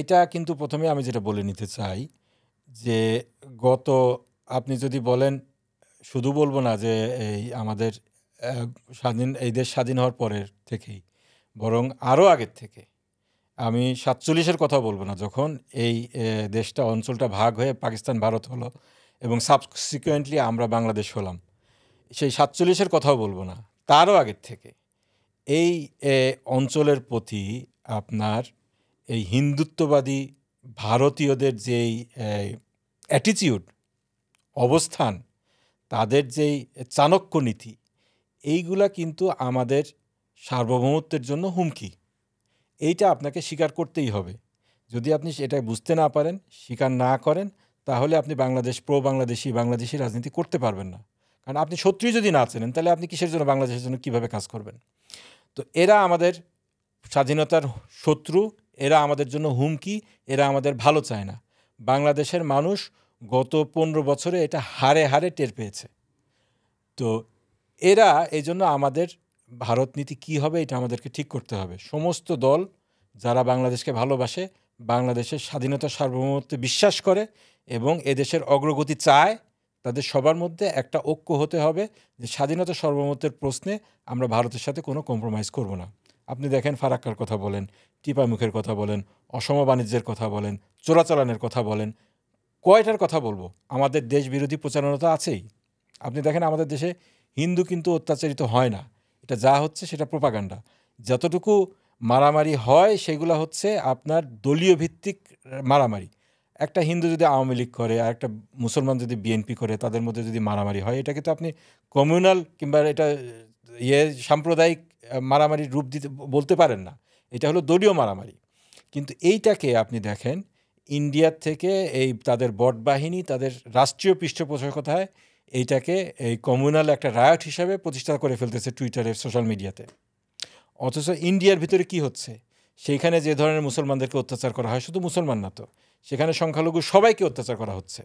এটা কিন্তু প্রথমে আমি যেটা বলে নিতে চাই যে গত আপনি যদি বলেন শুধু বলবো না যে এই আমাদের এই দেশ স্বাধীন হওয়ার পরের থেকেই, বরং আরও আগের থেকে। আমি 47-এর কথা বলবো না, যখন এই দেশটা অঞ্চলটা ভাগ হয়ে পাকিস্তান ভারত হলো এবং সাবসিকুয়েন্টলি আমরা বাংলাদেশ হলাম, সেই 47-এর কথাও বলবো না, তারও আগের থেকে এই অঞ্চলের প্রতি আপনার এই হিন্দুত্ববাদী ভারতীয়দের যেই অ্যাটিটিউড, অবস্থান, তাদের যেই চাণক্য নীতি, এইগুলা কিন্তু আমাদের সার্বভৌমত্বের জন্য হুমকি। এইটা আপনাকে স্বীকার করতেই হবে। যদি আপনি এটা বুঝতে না পারেন, স্বীকার না করেন, তাহলে আপনি বাংলাদেশি রাজনীতি করতে পারবেন না। কারণ আপনি শত্রুই যদি না চেনেন, তাহলে আপনি কিসের জন্য বাংলাদেশের জন্য কীভাবে কাজ করবেন? তো এরা আমাদের স্বাধীনতার শত্রু, এরা আমাদের জন্য হুমকি, এরা আমাদের ভালো চায় না। বাংলাদেশের মানুষ গত 15 বছরে এটা হাড়ে হাড়ে টের পেয়েছে। তো এরা এই জন্য আমাদের ভারত নীতি কী হবে এটা আমাদেরকে ঠিক করতে হবে। সমস্ত দল যারা বাংলাদেশকে ভালোবাসে, বাংলাদেশের স্বাধীনতা সার্বভৌমত্বে বিশ্বাস করে এবং এদেশের অগ্রগতি চায়, তাদের সবার মধ্যে একটা ঐক্য হতে হবে যে স্বাধীনতা সার্বভৌমত্বের প্রশ্নে আমরা ভারতের সাথে কোনো কম্প্রোমাইজ করব না। আপনি দেখেন, ফারাক্কার কথা বলেন, টিপাইমুখের কথা বলেন, অসম বাণিজ্যের কথা বলেন, চোরাচালানের কথা বলেন, কয়টার কথা বলবো? আমাদের দেশ বিরোধী প্রচারণা তো আছেই। আপনি দেখেন আমাদের দেশে হিন্দু কিন্তু অত্যাচারিত হয় না, এটা যা হচ্ছে সেটা প্রোপাগান্ডা। যতটুকু মারামারি হয় সেগুলো হচ্ছে আপনার দলীয় ভিত্তিক মারামারি। একটা হিন্দু যদি আওয়ামী লীগ করে আর একটা মুসলমান যদি বিএনপি করে, তাদের মধ্যে যদি মারামারি হয়, এটাকে তো আপনি কমিউনাল কিংবা এটা সাম্প্রদায়িক মারামারির রূপ দিতে বলতে পারেন না। এটা হলো দলীয় মারামারি। কিন্তু এইটাকে আপনি দেখেন ইন্ডিয়ার থেকে এই তাদের বট বাহিনী, তাদের রাষ্ট্রীয় পৃষ্ঠপোষকতায় এইটাকে এই কমিউনাল একটা রায়ট হিসাবে প্রতিষ্ঠা করে ফেলতেছে টুইটারে, সোশ্যাল মিডিয়াতে। অথচ ইন্ডিয়ার ভিতরে কি হচ্ছে? সেইখানে যে ধরনের মুসলমানদেরকে অত্যাচার করা হয়, শুধু মুসলমান না তো, সেখানে সংখ্যালঘু সবাইকে অত্যাচার করা হচ্ছে।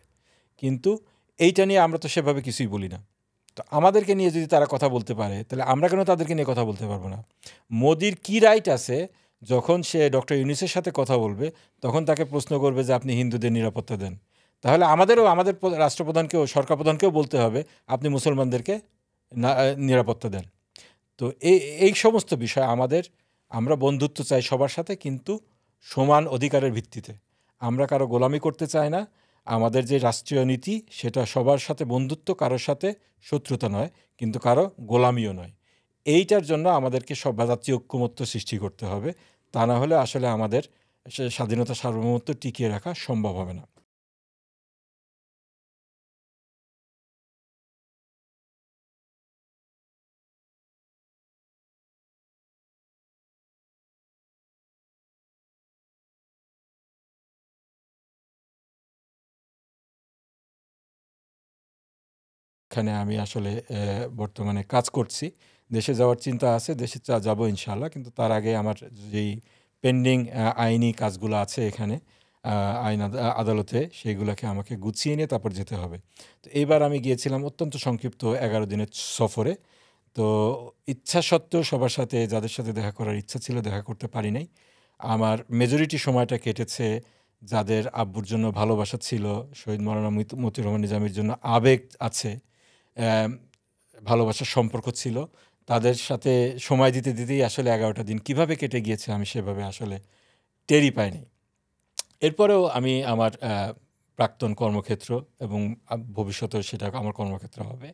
কিন্তু এইটা নিয়ে আমরা তো সেভাবে কিছুই বলি না। তো আমাদেরকে নিয়ে যদি তারা কথা বলতে পারে, তাহলে আমরা কেন তাদেরকে নিয়ে কথা বলতে পারবো না? মোদির কি রাইট আছে যখন সে ডক্টর ইউনূসের সাথে কথা বলবে, তখন তাকে প্রশ্ন করবে যে আপনি হিন্দুদের নিরাপত্তা দেন? তাহলে আমাদের রাষ্ট্রপ্রধানকেও, সরকার প্রধানকেও বলতে হবে আপনি মুসলমানদেরকে নিরাপত্তা দেন। তো এই সমস্ত বিষয় আমরা বন্ধুত্ব চাই সবার সাথে, কিন্তু সমান অধিকারের ভিত্তিতে। আমরা কারো গোলামি করতে চাই না। আমাদের যে রাষ্ট্রীয় নীতি, সেটা সবার সাথে বন্ধুত্ব, কারোর সাথে শত্রুতা নয়, কিন্তু কারো গোলামিও নয়। এইটার জন্য আমাদেরকে সব জাতীয় ঐক্যমত্য সৃষ্টি করতে হবে। তা না হলে আসলে আমাদের স্বাধীনতা সার্বভৌমত্ব টিকিয়ে রাখা সম্ভব হবে না। এখানে আমি আসলে বর্তমানে কাজ করছি। দেশে যাওয়ার চিন্তা আছে, দেশে যাবো ইনশাআল্লাহ। কিন্তু তার আগে আমার যেই পেন্ডিং আইনি কাজগুলো আছে এখানে আ আইন আদালতে, সেগুলাকে আমাকে গুছিয়ে নিয়ে তারপর যেতে হবে। তো এইবার আমি গিয়েছিলাম অত্যন্ত সংক্ষিপ্ত ১১ দিনের সফরে। তো ইচ্ছা সত্ত্বেও সবার সাথে, যাদের সাথে দেখা করার ইচ্ছা ছিল, দেখা করতে পারি নাই। আমার মেজরিটি সময়টা কেটেছে যাদের আব্বুর জন্য ভালোবাসা ছিল, শহীদ মাওলানা মতিউর রহমান নিজামীর জন্য আবেগ আছে, অ্যাম ভালোবাসার সম্পর্ক ছিল, তাদের সাথে সময় দিতে দিতেই আসলে ১১টা দিন কীভাবে কেটে গিয়েছে আমি সেভাবে আসলে টেরই পাইনি। এরপরেও আমি আমার প্রাক্তন কর্মক্ষেত্র এবং ভবিষ্যতেও সেটা আমার কর্মক্ষেত্র হবে।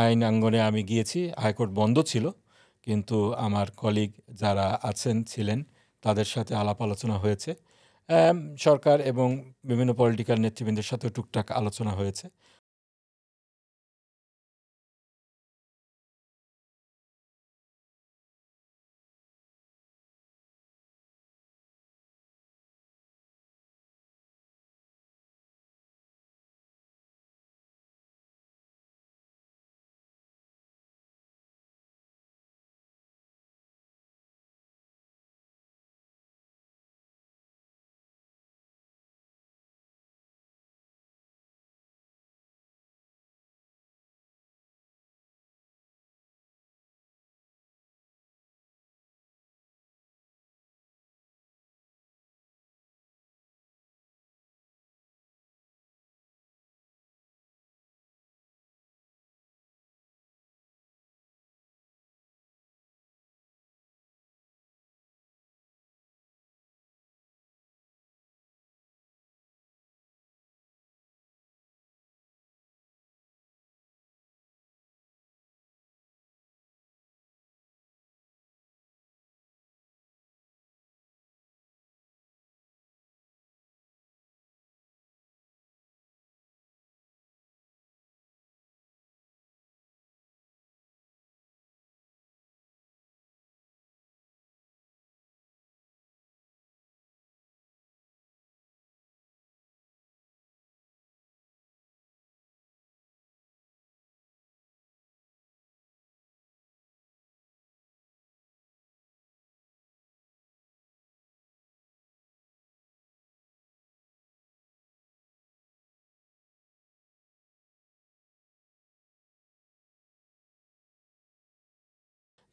আইন অঙ্গনে আমি গিয়েছি, হাইকোর্ট বন্ধ ছিল। কিন্তু আমার কলিগ যারা ছিলেন, তাদের সাথে আলাপ আলোচনা হয়েছে। অ্যাম সরকার এবং বিভিন্ন পলিটিক্যাল নেতৃবৃন্দের সাথেও টুকটাক আলোচনা হয়েছে।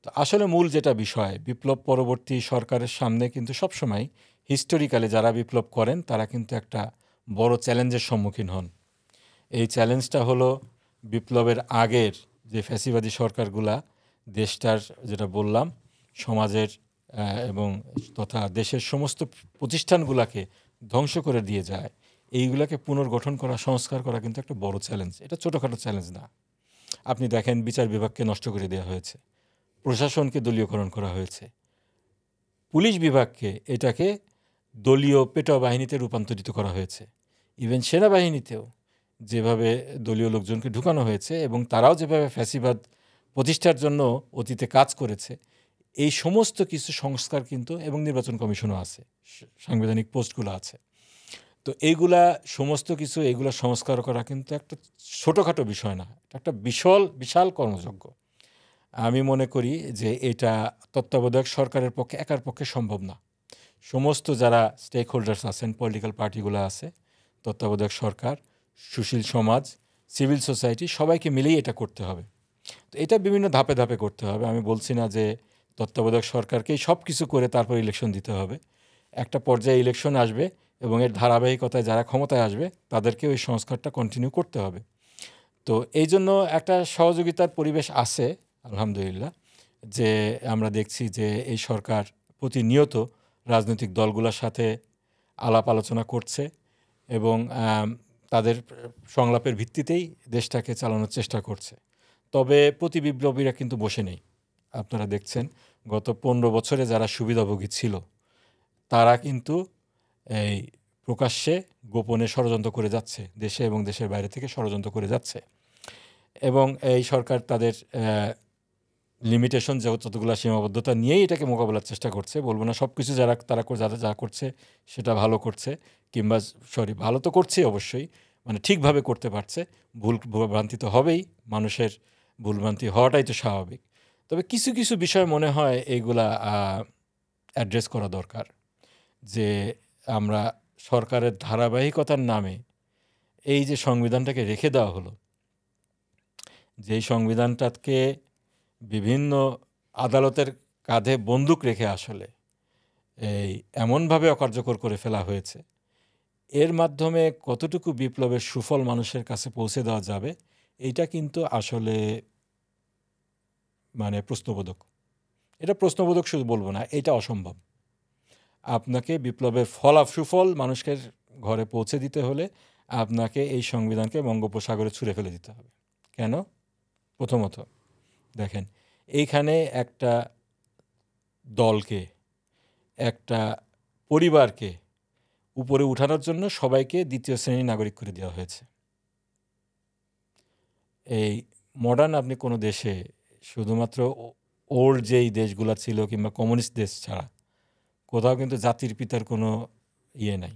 তো আসলে মূল যেটা বিষয়, বিপ্লব পরবর্তী সরকারের সামনে কিন্তু সবসময় হিস্টোরিক্যালি যারা বিপ্লব করেন তারা কিন্তু একটা বড় চ্যালেঞ্জের সম্মুখীন হন। এই চ্যালেঞ্জটা হলো বিপ্লবের আগের যে ফ্যাসিবাদী সরকারগুলা দেশটার, যেটা বললাম, সমাজের এবং তথা দেশের সমস্ত প্রতিষ্ঠানগুলোকে ধ্বংস করে দিয়ে যায়। এইগুলাকে পুনর্গঠন করা, সংস্কার করা কিন্তু একটা বড় চ্যালেঞ্জ। এটা ছোটোখাটো চ্যালেঞ্জ না। আপনি দেখেন বিচার বিভাগকে নষ্ট করে দেওয়া হয়েছে, প্রশাসনকে দলীয়করণ করা হয়েছে, পুলিশ বিভাগকে এটাকে দলীয় পেটোয়া বাহিনীতে রূপান্তরিত করা হয়েছে। ইভেন সেনাবাহিনীতেও যেভাবে দলীয় লোকজনকে ঢুকানো হয়েছে এবং তারাও যেভাবে ফ্যাসিবাদ প্রতিষ্ঠার জন্য অতীতে কাজ করেছে, এই সমস্ত কিছু সংস্কার কিন্তু, এবং নির্বাচন কমিশনও আছে, সাংবিধানিক পোস্টগুলো আছে। তো এইগুলা সমস্ত কিছু, এইগুলা সংস্কার করা কিন্তু একটা ছোটোখাটো বিষয় না, একটা বিশাল কর্মযজ্ঞ। আমি মনে করি যে এটা তত্ত্বাবধায়ক সরকারের পক্ষে একার পক্ষে সম্ভব না। সমস্ত যারা স্টেক হোল্ডার্স আছেন, পলিটিক্যাল পার্টিগুলো আছে, তত্ত্বাবধায়ক সরকার, সুশীল সমাজ, সিভিল সোসাইটি, সবাইকে মিলেই এটা করতে হবে। তো এটা বিভিন্ন ধাপে ধাপে করতে হবে। আমি বলছি না যে তত্ত্বাবধায়ক সরকারকেই সব কিছু করে তারপর ইলেকশন দিতে হবে। একটা পর্যায়ে ইলেকশন আসবে এবং এর ধারাবাহিকতায় যারা ক্ষমতায় আসবে তাদেরকে ওই সংস্কারটা কন্টিনিউ করতে হবে। তো এই জন্য একটা সহযোগিতার পরিবেশ আছে আলহামদুলিল্লাহ, যে আমরা দেখছি যে এই সরকার প্রতিনিয়ত রাজনৈতিক দলগুলোর সাথে আলাপ আলোচনা করছে এবং তাদের সংলাপের ভিত্তিতেই দেশটাকে চালানোর চেষ্টা করছে। তবে প্রতি বিপ্লবীরা কিন্তু বসে নেই। আপনারা দেখছেন গত 15 বছরে যারা সুবিধাভোগী ছিল তারা কিন্তু এই প্রকাশ্যে গোপনে ষড়যন্ত্র করে যাচ্ছে, দেশে এবং দেশের বাইরে থেকে ষড়যন্ত্র করে যাচ্ছে। এবং এই সরকার তাদের লিমিটেশন, যতগুলো সীমাবদ্ধতা নিয়েই এটাকে মোকাবেলার চেষ্টা করছে। বলবো না সব কিছু তারা যা করছে সেটা ভালো করছে, কিংবা ভালো তো করছে অবশ্যই, মানে ঠিকভাবে করতে পারছে। ভুলভ্রান্তি তো হবেই, মানুষের ভুলভ্রান্তি হওয়াটাই তো স্বাভাবিক। তবে কিছু কিছু বিষয় মনে হয় এইগুলা অ্যাড্রেস করা দরকার। যে আমরা সরকারের ধারাবাহিকতার নামে এই যে সংবিধানটাকে রেখে দেওয়া হলো, যেই সংবিধানটাকে বিভিন্ন আদালতের কাঁধে বন্দুক রেখে আসলে এমনভাবে অকার্যকর করে ফেলা হয়েছে, এর মাধ্যমে কতটুকু বিপ্লবের সুফল মানুষের কাছে পৌঁছে দেওয়া যাবে, এইটা কিন্তু আসলে মানে প্রশ্নবোধক। এটা প্রশ্নবোধক শুধু বলবো না, এটা অসম্ভব। আপনাকে বিপ্লবের সুফল মানুষের ঘরে পৌঁছে দিতে হলে আপনাকে এই সংবিধানকে বঙ্গোপসাগরে ছুঁড়ে ফেলে দিতে হবে। কেন? প্রথমত দেখেন, এইখানে একটা দলকে, একটা পরিবারকে উপরে উঠানোর জন্য সবাইকে দ্বিতীয় শ্রেণীর নাগরিক করে দেওয়া হয়েছে। এই মডার্ন আপনি কোনো দেশে শুধুমাত্র ওল্ড যেই দেশগুলো ছিল কিংবা কমিউনিস্ট দেশ ছাড়া কোথাও কিন্তু জাতির পিতার কোনো নাই।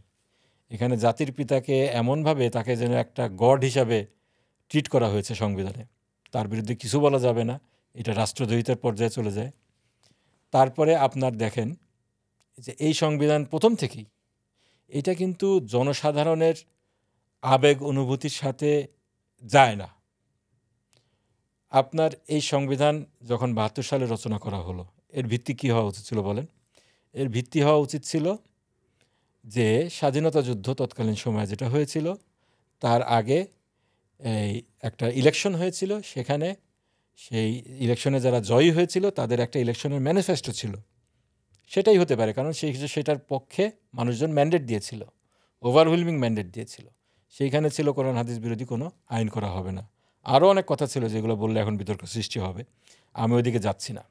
এখানে জাতির পিতাকে এমনভাবে তাকে যেন একটা গড হিসাবে ট্রিট করা হয়েছে সংবিধানে। তার বিরুদ্ধে কিছু বলা যাবে না, এটা রাষ্ট্রদ্রোহিতার পর্যায়ে চলে যায়। তারপরে আপনার দেখেন যে এই সংবিধান প্রথম থেকেই এটা কিন্তু জনসাধারণের আবেগ অনুভূতির সাথে যায় না। আপনার এই সংবিধান যখন ৭২ সালে রচনা করা হলো, এর ভিত্তি কী হওয়া উচিত ছিল বলেন? এর ভিত্তি হওয়া উচিত ছিল যে স্বাধীনতা যুদ্ধ তৎকালীন সময়ে যেটা হয়েছিল তার আগে একটা ইলেকশন হয়েছিল, সেখানে সেই ইলেকশনে যারা জয়ী হয়েছিল তাদের একটা ইলেকশনের ম্যানিফেস্টো ছিল। সেটাই হতে পারে, কারণ সেটার পক্ষে মানুষজন ম্যান্ডেট দিয়েছিল, ওভারওয়েলমিং ম্যান্ডেট দিয়েছিল। সেইখানে ছিল কোরআন হাদিস বিরোধী কোনো আইন করা হবে না। আরও অনেক কথা ছিল যেগুলো বললে এখন বিতর্ক সৃষ্টি হবে, আমি ওইদিকে যাচ্ছি না।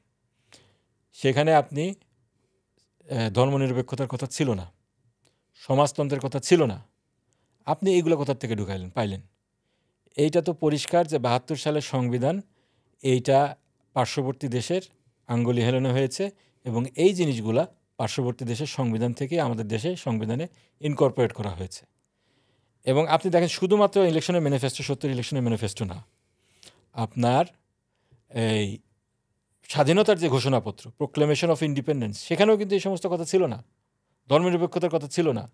সেখানে আপনি ধর্মনিরপেক্ষতার কথা ছিল না, সমাজতন্ত্রের কথা ছিল না। আপনি এইগুলো কোথার থেকে পাইলেন? এইটা তো পরিষ্কার যে ৭২ সালের সংবিধান এইটা পার্শ্ববর্তী দেশের আঙ্গুলি হেলানো হয়েছে এবং এই জিনিসগুলা পার্শ্ববর্তী দেশের সংবিধান থেকে আমাদের দেশে সংবিধানে ইনকর্পোরেট করা হয়েছে। এবং আপনি দেখেন শুধুমাত্র ইলেকশনের ম্যানিফেস্টো, ৭০ ইলেকশনের ম্যানিফেস্টো না, আপনার এই স্বাধীনতার যে ঘোষণাপত্র, প্রোক্লেমেশন অফ ইন্ডিপেন্ডেন্স, সেখানেও কিন্তু এই সমস্ত কথা ছিল না। ধর্মনিরপেক্ষতার কথা ছিল না,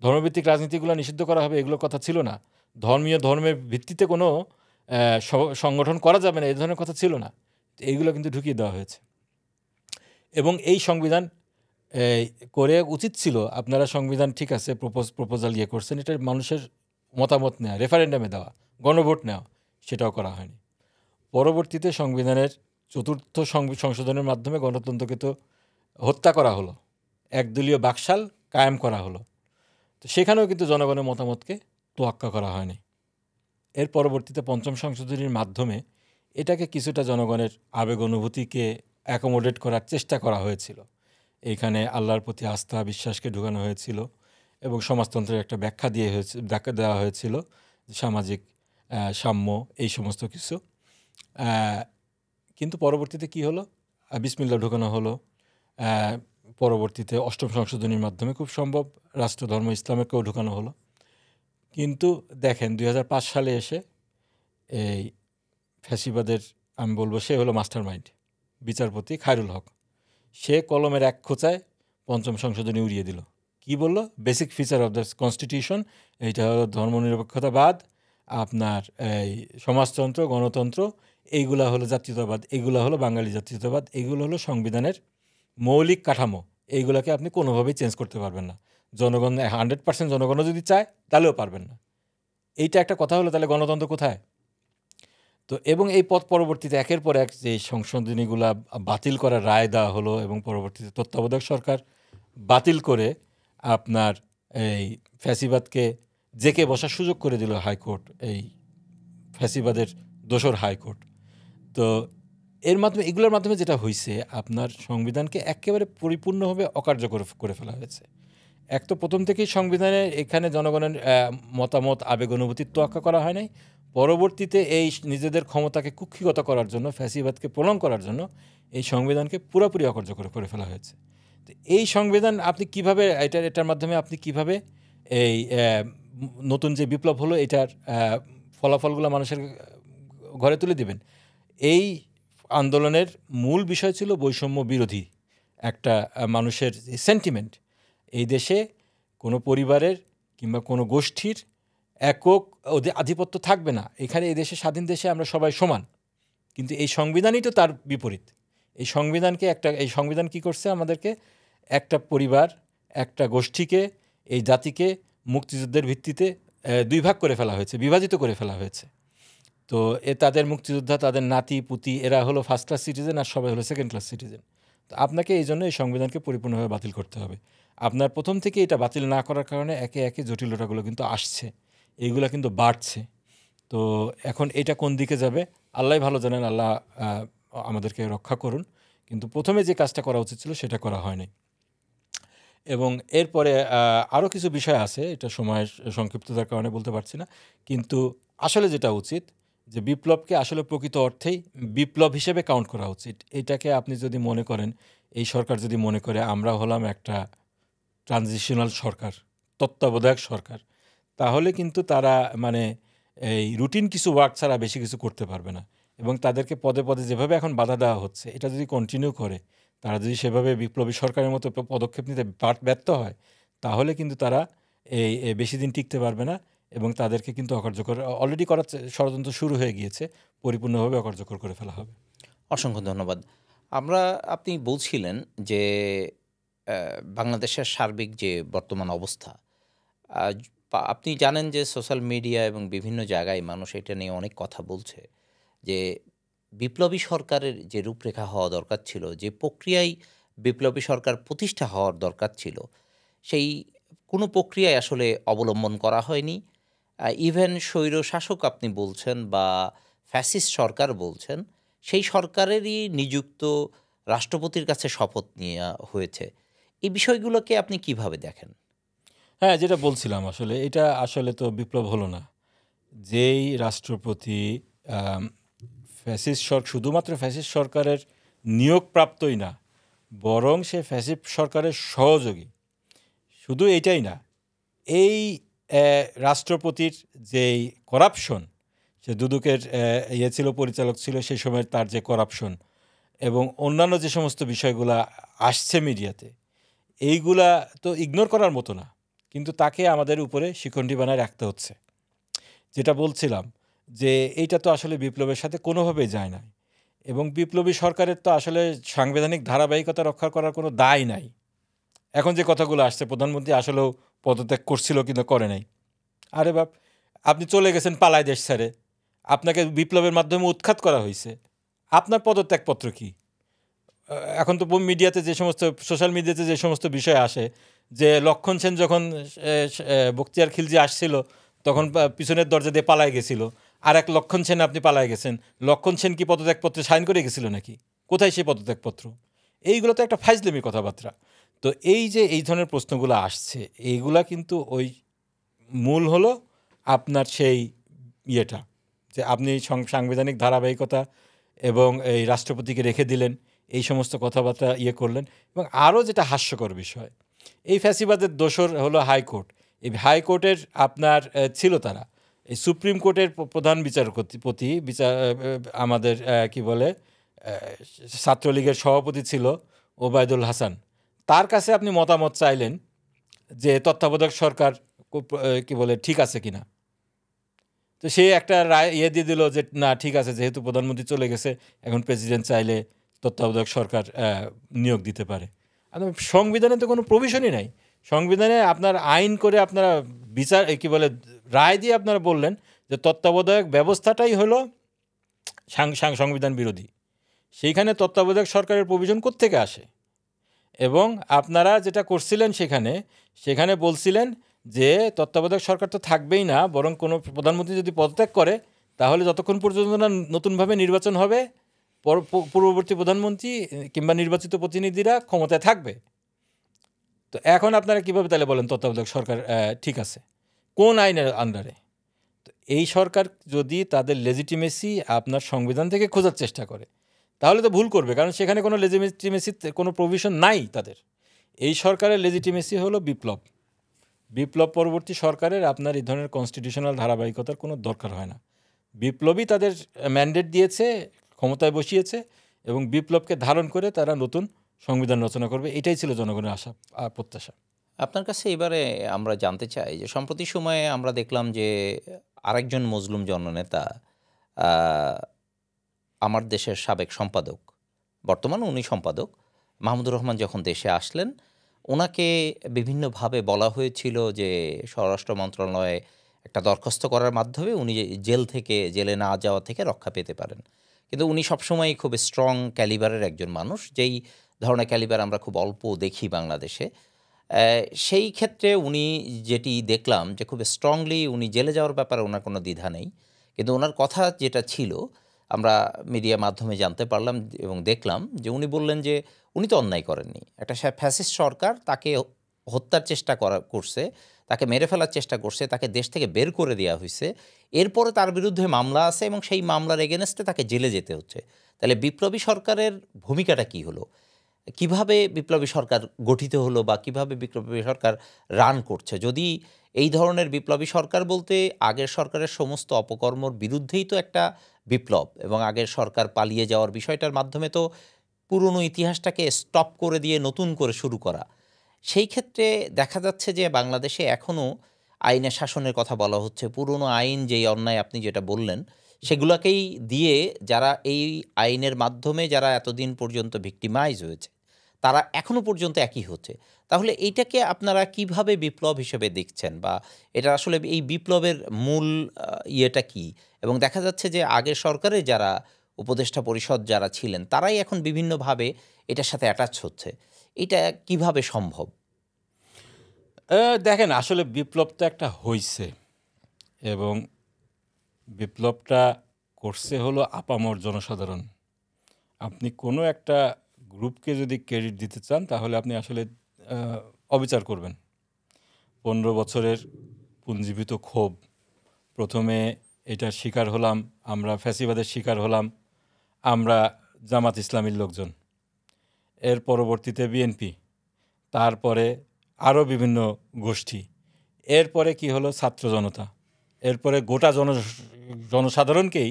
ধর্মভিত্তিক রাজনীতিগুলো নিষিদ্ধ করা হবে এগুলোর কথা ছিল না, ধর্মের ভিত্তিতে কোনো সংগঠন করা যাবে না এই ধরনের কথা ছিল না। এইগুলো কিন্তু ঢুকিয়ে দেওয়া হয়েছে। এবং এই সংবিধান করে উচিত ছিল, আপনারা সংবিধান ঠিক আছে প্রপোজাল করছেন, এটা মানুষের মতামত নেওয়া, রেফারেন্ডামে দেওয়া, গণভোট নেওয়া, সেটাও করা হয়নি। পরবর্তীতে সংবিধানের চতুর্থ সংশোধনের মাধ্যমে গণতন্ত্রকে তো হত্যা করা হলো, একদলীয় বাকশাল কায়েম করা হলো। তো সেখানেও কিন্তু জনগণের মতামতকে তোয়াক্কা করা হয়নি। এর পরবর্তীতে পঞ্চম সংশোধনীর মাধ্যমে এটাকে কিছুটা জনগণের আবেগ অনুভূতিকে অ্যাকোমোডেট করার চেষ্টা করা হয়েছিল। এইখানে আল্লাহর প্রতি আস্থা বিশ্বাসকে ঢুকানো হয়েছিল এবং সমাজতন্ত্রের একটা ব্যাখ্যা দেওয়া হয়েছিল, সামাজিক সাম্য, এই সমস্ত কিছু। কিন্তু পরবর্তীতে কি হলো, বিসমিল্লাহ ঢুকানো হলো। পরবর্তীতে অষ্টম সংশোধনীর মাধ্যমে খুব সম্ভব রাষ্ট্রধর্ম ইসলামেরকেও ঢুকানো হলো। কিন্তু দেখেন 2005 সালে এসে এই ফ্যাসিবাদের, আমি বলবো সে হলো মাস্টার মাইন্ড, বিচারপতি খায়রুল হক। সে কলমের এক খোঁচায় পঞ্চম সংশোধনী উড়িয়ে দিল। কি বলল? Basic feature of the constitution, এইটা হলো ধর্মনিরপেক্ষতাবাদ, আপনার এই সমাজতন্ত্র, গণতন্ত্র, এইগুলা হলো জাতীয়তাবাদ, এইগুলা হলো বাঙালি জাতীয়তাবাদ, এইগুলো হলো সংবিধানের মৌলিক কাঠামো, এইগুলাকে আপনি কোনোভাবেই চেঞ্জ করতে পারবেন না। জনগণ 100% জনগণও যদি চায় তাহলেও পারবেন না। এইটা একটা কথা হলো, তাহলে গণতন্ত্র কোথায়? তো এবং এই পথ পরবর্তীতে একের পর এক যে সংশোধনীগুলা বাতিল করার রায় দেওয়া হলো এবং পরবর্তীতে তত্ত্বাবধায়ক সরকার বাতিল করে আপনার এই ফ্যাসিবাদকে জেকে বসার সুযোগ করে দিল হাইকোর্ট, এই ফ্যাসিবাদের দোসর হাইকোর্ট। তো এর মাধ্যমে, এগুলোর মাধ্যমে যেটা হয়েছে, আপনার সংবিধানকে একেবারে পরিপূর্ণভাবে অকার্যকর করে ফেলা হয়েছে। এক তো প্রথম থেকেই সংবিধানে এখানে জনগণের মতামত, আবেগ, অনুভূতির তোয়াক্কা করা হয় নাই। পরবর্তীতে এই নিজেদের ক্ষমতাকে কুক্ষিগত করার জন্য, ফ্যাসিবাদকে প্রলং করার জন্য এই সংবিধানকে পুরোপুরি অকার্যকর করে ফেলা হয়েছে। তো এই সংবিধান আপনি কিভাবে, এটার মাধ্যমে আপনি কিভাবে এই নতুন যে বিপ্লব হলো এটার ফলাফলগুলো মানুষের ঘরে তুলে দিবেন? এই আন্দোলনের মূল বিষয় ছিল বৈষম্য বিরোধী একটা মানুষের সেন্টিমেন্ট। এই দেশে কোনো পরিবারের কিংবা কোনো গোষ্ঠীর একক আধিপত্য থাকবে না। এখানে এই দেশে, স্বাধীন দেশে আমরা সবাই সমান। কিন্তু এই সংবিধানই তো তার বিপরীত। এই সংবিধান কি করছে? আমাদেরকে একটা পরিবার, একটা গোষ্ঠীকে, এই জাতিকে মুক্তিযুদ্ধের ভিত্তিতে দুই ভাগ করে ফেলা হয়েছে, বিভাজিত করে ফেলা হয়েছে। তো তাদের মুক্তিযোদ্ধা, তাদের নাতি পুতি, এরা হলো ফার্স্ট ক্লাস সিটিজেন আর সবাই হলো সেকেন্ড ক্লাস সিটিজেন। তো আপনাকে এই জন্য এই সংবিধানকে পরিপূর্ণভাবে বাতিল করতে হবে। আপনার প্রথম থেকে এটা বাতিল না করার কারণে একে একে জটিলতাগুলো কিন্তু আসছে, এইগুলো কিন্তু বাড়ছে। তো এখন এটা কোন দিকে যাবে আল্লাহ ভালো জানেন, আল্লাহ আমাদেরকে রক্ষা করুন। কিন্তু প্রথমে যে কাজটা করা উচিত ছিল সেটা করা হয়নি। এবং এরপরে আরও কিছু বিষয় আছে, এটা সময়ের সংক্ষিপ্ততার কারণে বলতে পারছি না। কিন্তু আসলে যেটা উচিত, যে বিপ্লবকে আসলে প্রকৃত অর্থেই বিপ্লব হিসেবে কাউন্ট করা উচিত। এটাকে আপনি যদি মনে করেন, এই সরকার যদি মনে করে আমরা হলাম একটা ট্রানজিশনাল সরকার, তত্ত্বাবধায়ক সরকার, তাহলে কিন্তু তারা মানে এই রুটিন কিছু ওয়ার্ক ছাড়া বেশি কিছু করতে পারবে না। এবং তাদেরকে পদে পদে যেভাবে এখন বাধা দেওয়া হচ্ছে, এটা যদি কন্টিনিউ করে, তারা যদি সেভাবে বিপ্লবী সরকারের মতো পদক্ষেপ নিতে ব্যর্থ হয়, তাহলে কিন্তু তারা এই বেশি দিন টিকতে পারবে না এবং তাদেরকে কিন্তু অকার্যকর, অলরেডি করার ষড়যন্ত্র শুরু হয়ে গিয়েছে, পরিপূর্ণভাবে অকার্যকর করে ফেলা হবে। অসংখ্য ধন্যবাদ। আপনি বলছিলেন যে বাংলাদেশের সার্বিক যে বর্তমান অবস্থা, আপনি জানেন যে সোশ্যাল মিডিয়া এবং বিভিন্ন জায়গায় মানুষ এটা নিয়ে অনেক কথা বলছে যে বিপ্লবী সরকারের যে রূপরেখা হওয়া দরকার ছিল, যে প্রক্রিয়ায় বিপ্লবী সরকার প্রতিষ্ঠা হওয়ার দরকার ছিল, সেই কোনো প্রক্রিয়ায় আসলে অবলম্বন করা হয়নি। ইভেন স্বৈরশাসক আপনি বলছেন বা ফ্যাসিস্ট সরকার বলছেন, সেই সরকারেরই নিযুক্ত রাষ্ট্রপতির কাছে শপথ নেওয়া হয়েছে। এই বিষয়গুলোকে আপনি কিভাবে দেখেন? হ্যাঁ, যেটা বলছিলাম, আসলে এটা আসলে তো বিপ্লব হলো না। যেই রাষ্ট্রপতি শুধুমাত্র ফ্যাসিস্ট সরকারের নিয়োগপ্রাপ্তই না, বরং সে ফ্যাসিস্ট সরকারের সহযোগী। শুধু এইটাই না, এই রাষ্ট্রপতির যেই করাপশন, সে দুদকের ছিল, পরিচালক ছিল সেই সময়ের, তার যে করাপশন এবং অন্যান্য যে সমস্ত বিষয়গুলা আসছে মিডিয়াতে, এইগুলা তো ইগনোর করার মতো না। কিন্তু তাকে আমাদের উপরে শিখণ্ডী বানায় রাখতে হচ্ছে। যেটা বলছিলাম যে এইটা তো আসলে বিপ্লবের সাথে কোনোভাবেই যায় না। এবং বিপ্লবী সরকারের তো আসলে সাংবিধানিক ধারাবাহিকতা রক্ষা করার কোনো দায় নাই। এখন যে কথাগুলো আসছে প্রধানমন্ত্রী আসলেও পদত্যাগ করছিল কিন্তু করে নাই। আরে বাপ, আপনি চলে গেছেন পালায় দেশ ছেড়ে, আপনাকে বিপ্লবের মাধ্যমে উৎখাত করা হয়েছে, আপনার পদত্যাগপত্র কি? এখন তো মিডিয়াতে যে সমস্ত সোশ্যাল মিডিয়াতে যে সমস্ত বিষয় আসে যে লক্ষণ সেন যখন বখতিয়ার খিলজি আসছিল তখন পিছনের দরজা দিয়ে পালায় গেছিল, আর এক লক্ষণ সেন আপনি পালায় গেছেন। লক্ষণ সেন কি পদত্যাগপত্রে সাইন করে গেছিল নাকি? কোথায় সেই পদত্যাগপত্র? এইগুলো তো একটা ফাইজলামি কথাবার্তা। তো এই যে এই ধরনের প্রশ্নগুলো আসছে, এইগুলা কিন্তু ওই মূল হলো আপনার সেই ইয়েটা, যে আপনি সাংবিধানিক ধারাবাহিকতা এবং এই রাষ্ট্রপতিকে রেখে দিলেন, এই সমস্ত কথাবার্তা করলেন। এবং আরও যেটা হাস্যকর বিষয়, এই ফ্যাসিবাদের দোসর হলো হাইকোর্ট। এই হাইকোর্টের আপনার ছিল তারা, এই সুপ্রিম কোর্টের প্রধান বিচারপতি আমাদের কি বলে ছাত্রলীগের সভাপতি ছিল ওবায়দুল হাসান। তার কাছে আপনি মতামত চাইলেন যে তত্ত্বাবধায়ক সরকার কি বলে ঠিক আছে কিনা। তো সে একটা রায় দিয়ে দিল যে না ঠিক আছে, যেহেতু প্রধানমন্ত্রী চলে গেছে এখন প্রেসিডেন্ট চাইলে তত্ত্বাবধায়ক সরকার নিয়োগ দিতে পারে। সংবিধানে তো কোনো প্রভিশনই নাই। সংবিধানে আপনার আইন করে আপনারা বিচার কি বলে রায় দিয়ে আপনারা বললেন যে তত্ত্বাবধায়ক ব্যবস্থাটাই হলো সংবিধান বিরোধী। সেইখানে তত্ত্বাবধায়ক সরকারের প্রভিশন কোত্থেকে আসে? এবং আপনারা যেটা করছিলেন সেখানে বলছিলেন যে তত্ত্বাবধায়ক সরকার তো থাকবেই না, বরং কোনো প্রধানমন্ত্রী যদি পদত্যাগ করে তাহলে যতক্ষণ পর্যন্ত না নতুনভাবে নির্বাচন হবে পূর্ববর্তী প্রধানমন্ত্রী কিংবা নির্বাচিত প্রতিনিধিরা ক্ষমতায় থাকবে। তো এখন আপনারা কীভাবে তাহলে বলেন তত্ত্বাবধায়ক সরকার ঠিক আছে? কোন আইনের আন্ডারে? তো এই সরকার যদি তাদের লেজিটিমেসি আপনার সংবিধান থেকে খোঁজার চেষ্টা করে তাহলে তো ভুল করবে, কারণ সেখানে কোনো লেজিটিমেসি কোনো প্রভিশন নাই তাদের। এই সরকারের লেজিটিমেসি হলো বিপ্লব পরবর্তী সরকারের আপনার এই ধরনের কনস্টিটিউশনাল ধারাবাহিকতার কোনো দরকার হয় না। বিপ্লবই তাদের ম্যান্ডেট দিয়েছে, ক্ষমতায় বসিয়েছে, এবং বিপ্লবকে ধারণ করে তারা নতুন সংবিধান রচনা করবে। এটাই ছিল জনগণের আশা আর প্রত্যাশা। আপনার কাছে এবারে আমরা জানতে চাই যে সম্প্রতি সময়ে আমরা দেখলাম যে আরেকজন মজলুম জননেতা, আমার দেশের সাবেক সম্পাদক, বর্তমানে উনি সম্পাদক, মাহমুদুর রহমান যখন দেশে আসলেন ওনাকে বিভিন্নভাবে বলা হয়েছিল যে স্বরাষ্ট্র মন্ত্রণালয়ে একটা দরখাস্ত করার মাধ্যমে উনি জেলে না যাওয়া থেকে রক্ষা পেতে পারেন। কিন্তু উনি সবসময়ই খুব স্ট্রং ক্যালিবারের একজন মানুষ, যেই ধরনের ক্যালিবার আমরা খুব অল্প দেখি বাংলাদেশে। সেই ক্ষেত্রে উনি যেটি দেখলাম যে খুব স্ট্রংলি উনি জেলে যাওয়ার ব্যাপারে ওনার কোনো দ্বিধা নেই। কিন্তু ওনার কথা যেটা ছিল আমরা মিডিয়া মাধ্যমে জানতে পারলাম এবং দেখলাম যে উনি বললেন যে উনি তো অন্যায় করেননি। একটা ফ্যাসিস্ট সরকার তাকে হত্যার চেষ্টা করছে, তাকে মেরে ফেলার চেষ্টা করছে, তাকে দেশ থেকে বের করে দেওয়া হয়েছে। এরপরে তার বিরুদ্ধে মামলা আছে এবং সেই মামলার এগেনস্টে তাকে জেলে যেতে হচ্ছে। তাহলে বিপ্লবী সরকারের ভূমিকাটা কি হলো? কিভাবে বিপ্লবী সরকার গঠিত হলো বা কিভাবে বিপ্লবী সরকার রান করছে? যদি এই ধরনের বিপ্লবী সরকার বলতে আগের সরকারের সমস্ত অপকর্মর বিরুদ্ধেই তো একটা বিপ্লব, এবং আগের সরকার পালিয়ে যাওয়ার বিষয়টার মাধ্যমে তো পুরনো ইতিহাসটাকে স্টপ করে দিয়ে নতুন করে শুরু করা। সেই ক্ষেত্রে দেখা যাচ্ছে যে বাংলাদেশে এখনও আইনের শাসনের কথা বলা হচ্ছে। পুরনো আইন যেই অন্যায় আপনি যেটা বললেন সেগুলোকেই দিয়ে যারা এই আইনের মাধ্যমে যারা এতদিন পর্যন্ত ভিক্টিমাইজ হয়েছে তারা এখনও পর্যন্ত একই হচ্ছে। তাহলে এইটাকে আপনারা কিভাবে বিপ্লব হিসেবে দেখছেন, বা এটা আসলে এই বিপ্লবের মূল ইয়েটা কি? এবং দেখা যাচ্ছে যে আগের সরকারে যারা উপদেষ্টা পরিষদ যারা ছিলেন তারাই এখন বিভিন্নভাবে এটার সাথে অ্যাটাচ হচ্ছে। এটা কিভাবে সম্ভব? দেখেন, আসলে বিপ্লব তো একটা হইছে, এবং বিপ্লবটা করছে হলো আপামর জনসাধারণ। আপনি কোনো একটা গ্রুপকে যদি ক্রেডিট দিতে চান তাহলে আপনি আসলে অবিচার করবেন। 15 বছরের পুঞ্জীভূত ক্ষোভ, প্রথমে এটার শিকার হলাম আমরা, ফ্যাসিবাদের শিকার হলাম আমরা জামাত ইসলামীর লোকজন, এর পরবর্তীতে বিএনপি, তারপরে আরও বিভিন্ন গোষ্ঠী, এরপরে কি হলো ছাত্র জনতা, এরপরে গোটা জনসাধারণকেই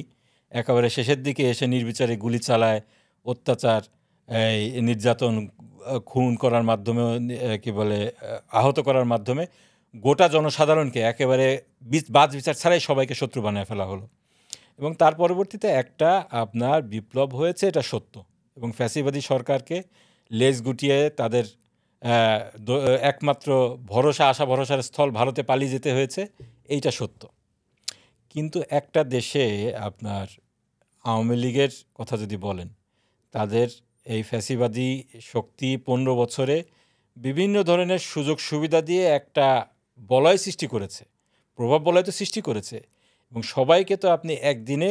একেবারে শেষের দিকে এসে নির্বিচারে গুলি চালায়, অত্যাচার, নির্যাতন, খুন করার মাধ্যমে কি বলে আহত করার মাধ্যমে গোটা জনসাধারণকে একেবারে বাজ বিচার ছাড়াই সবাইকে শত্রু বানিয়ে ফেলা হলো। এবং তার পরবর্তীতে একটা আপনার বিপ্লব হয়েছে, এটা সত্য। এবং ফ্যাসিবাদী সরকারকে লেজ গুটিয়ে তাদের একমাত্র আশা ভরসার স্থল ভারতে পালিয়ে যেতে হয়েছে, এইটা সত্য। কিন্তু একটা দেশে আপনার আওয়ামী লীগের কথা যদি বলেন, তাদের এই ফ্যাসিবাদী শক্তি 15 বছরে বিভিন্ন ধরনের সুযোগ সুবিধা দিয়ে একটা বলয় সৃষ্টি করেছে, প্রভাব বলয় তো সৃষ্টি করেছে। এবং সবাইকে তো আপনি একদিনে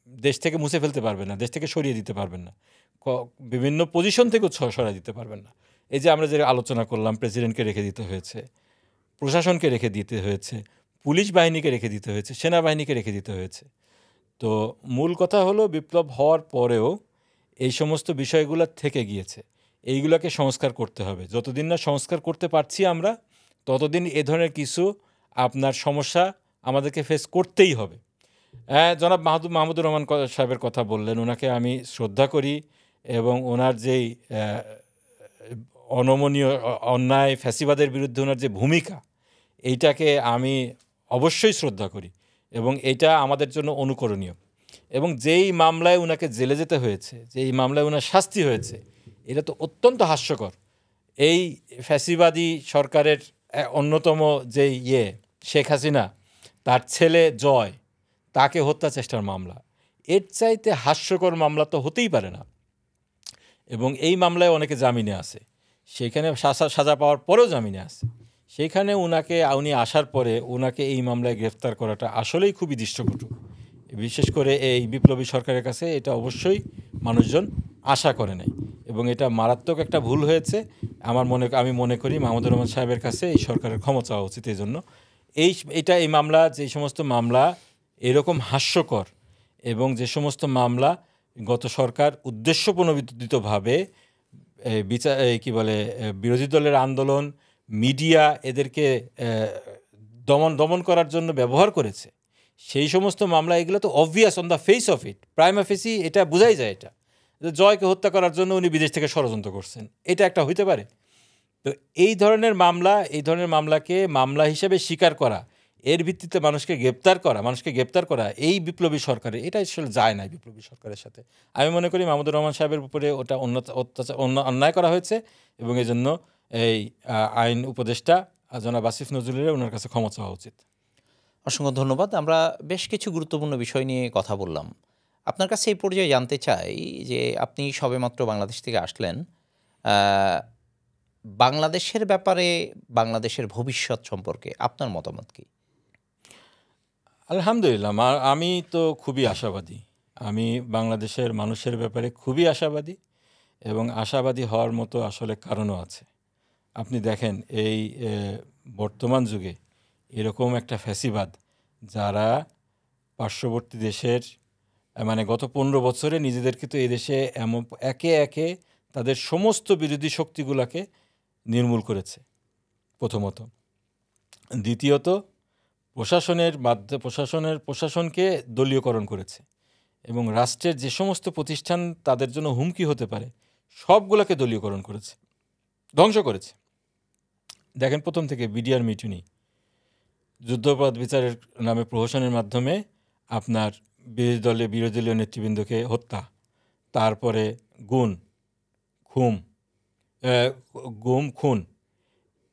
দেশ থেকে মুছে ফেলতে পারবেন না, দেশ থেকে সরিয়ে দিতে পারবেন না, বিভিন্ন পজিশন থেকেও সরাই দিতে পারবেন না। এই যে আমরা যে আলোচনা করলাম, প্রেসিডেন্টকে রেখে দিতে হয়েছে, প্রশাসনকে রেখে দিতে হয়েছে, পুলিশ বাহিনীকে রেখে দিতে হয়েছে, সেনাবাহিনীকে রেখে দিতে হয়েছে। তো মূল কথা হলো, বিপ্লব হওয়ার পরেও এই সমস্ত বিষয়গুলো থেকে গিয়েছে, এইগুলোকে সংস্কার করতে হবে। যতদিন না সংস্কার করতে পারছি আমরা, ততদিন এ ধরনের কিছু আপনার সমস্যা আমাদেরকে ফেস করতেই হবে। জনাব মাহমুদুর রহমান সাহেবের কথা বললেন, ওনাকে আমি শ্রদ্ধা করি এবং ওনার যেই অনমনীয় অন্যায় ফ্যাসিবাদের বিরুদ্ধে ওনার যে ভূমিকা, এইটাকে আমি অবশ্যই শ্রদ্ধা করি এবং এটা আমাদের জন্য অনুকরণীয়। এবং যেই মামলায় ওনাকে জেলে যেতে হয়েছে, যেই মামলায় ওনার শাস্তি হয়েছে, এটা তো অত্যন্ত হাস্যকর। এই ফ্যাসিবাদী সরকারের অন্যতম যে শেখ হাসিনা, তার ছেলে জয়, তাকে হত্যা চেষ্টার মামলা, এর চাইতে হাস্যকর মামলা তো হতেই পারে না। এবং এই মামলায় অনেকে জামিনে আছে, সেখানে সাজা পাওয়ার পরেও জামিনে আছে। সেইখানে উনি আসার পরে ওনাকে এই মামলায় গ্রেফতার করাটা আসলেই খুবই দৃষ্টকটু। বিশেষ করে এই বিপ্লবী সরকারের কাছে এটা অবশ্যই মানুষজন আশা করে নাই এবং এটা মারাত্মক একটা ভুল হয়েছে। আমি মনে করি মাহমুদুর রহমান সাহেবের কাছে এই সরকারের ক্ষমা চাওয়া উচিত। এই জন্য এই মামলা, যে সমস্ত মামলা এরকম হাস্যকর এবং যে সমস্ত মামলা গত সরকার উদ্দেশ্যপ্রণোদিতভাবে বিরোধী দলের আন্দোলন, মিডিয়া এদেরকে দমন করার জন্য ব্যবহার করেছে, সেই সমস্ত মামলা, এগুলো তো obvious on the face of it, prima ফেসি এটা বোঝাই যায় এটা যে জয়কে হত্যা করার জন্য উনি বিদেশ থেকে ষড়যন্ত্র করছেন। এটা একটা হইতে পারে? তো এই ধরনের মামলাকে মামলা হিসেবে স্বীকার করা, এর ভিত্তিতে মানুষকে গ্রেপ্তার করা এই বিপ্লবী সরকারের, এটা আসলে যায় না বিপ্লবী সরকারের সাথে। আমি মনে করি মাহমুদুর রহমান সাহেবের উপরে ওটা অন্যায় করা হয়েছে এবং এই জন্য এই আইন উপদেষ্টা জনাব আসিফ নজরুলের ওনার কাছে ক্ষমা চাওয়া উচিত। অসংখ্য ধন্যবাদ। আমরা বেশ কিছু গুরুত্বপূর্ণ বিষয় নিয়ে কথা বললাম। আপনার কাছে এই পর্যায়ে জানতে চাই যে আপনি সবেমাত্র বাংলাদেশ থেকে আসলেন, বাংলাদেশের ব্যাপারে, বাংলাদেশের ভবিষ্যৎ সম্পর্কে আপনার মতামত কী? আলহামদুলিল্লাহ, আমি তো খুবই আশাবাদী। আমি বাংলাদেশের মানুষের ব্যাপারে খুবই আশাবাদী এবং আশাবাদী হওয়ার মতো আসলে কারণও আছে। আপনি দেখেন, এই বর্তমান যুগে এরকম একটা ফ্যাসিবাদ, যারা পার্শ্ববর্তী দেশের গত 15 বছরে নিজেদেরকে তো এই দেশে একে একে তাদের সমস্ত বিরোধী শক্তিগুলোকে নির্মূল করেছে প্রথমত। দ্বিতীয়ত, প্রশাসনকে দলীয়করণ করেছে এবং রাষ্ট্রের যে সমস্ত প্রতিষ্ঠান তাদের জন্য হুমকি হতে পারে সবগুলোকে দলীয়করণ করেছে, ধ্বংস করেছে। দেখেন, প্রথম থেকে বিডিআর মিটুনি, যুদ্ধাপরাধ বিচারের নামে প্রহসনের মাধ্যমে আপনার বিরোধী দলীয় নেতৃবৃন্দকে হত্যা, তারপরে খুন,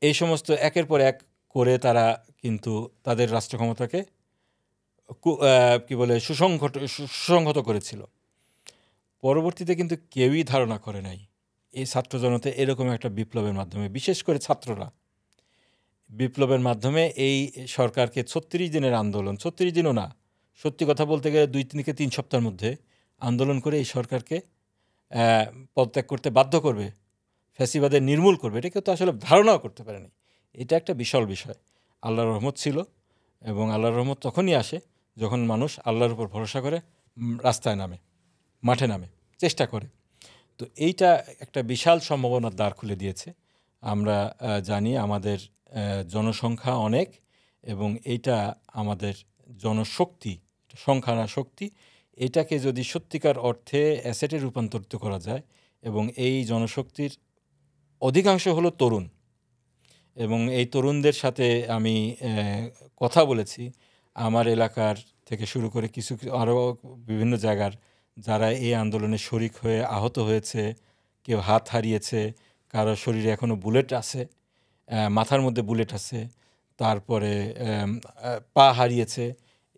এই সমস্ত একের পর এক করে তারা কিন্তু তাদের রাষ্ট্র ক্ষমতাকে সুসংহত করেছিল। পরবর্তীতে কিন্তু কেউই ধারণা করে নাই এই ছাত্র জনতা এরকম একটা বিপ্লবের মাধ্যমে, বিশেষ করে ছাত্ররা বিপ্লবের মাধ্যমে এই সরকারকে 36 দিনের আন্দোলন, 36 দিনও না, সত্যি কথা বলতে গেলে 2 থেকে 3 সপ্তাহের মধ্যে আন্দোলন করে এই সরকারকে পদত্যাগ করতে বাধ্য করবে, ফ্যাসিবাদের নির্মূল করবে, এটা কেউ তো আসলে ধারণাও করতে পারেনি। এটা একটা বিশাল বিষয়। আল্লাহর রহমত ছিল এবং আল্লাহর রহমত তখনই আসে যখন মানুষ আল্লাহর উপর ভরসা করে রাস্তায় নামে, মাঠে নামে, চেষ্টা করে। তো এইটা একটা বিশাল সম্ভাবনার দ্বার খুলে দিয়েছে। আমরা জানি আমাদের জনসংখ্যা অনেক এবং এইটা আমাদের জনশক্তি, সংখ্যা না শক্তি, এটাকে যদি সত্যিকার অর্থে অ্যাসেটে রূপান্তরিত করা যায় এবং এই জনশক্তির অধিকাংশ হলো তরুণ এবং এই তরুণদের সাথে আমি কথা বলেছি। আমার এলাকার থেকে শুরু করে কিছু আরও বিভিন্ন জায়গার যারা এই আন্দোলনে শরিক হয়ে আহত হয়েছে, কেউ হাত হারিয়েছে, কারো শরীরে এখনও বুলেট আছে, মাথার মধ্যে বুলেট আছে, তারপরে পা হারিয়েছে,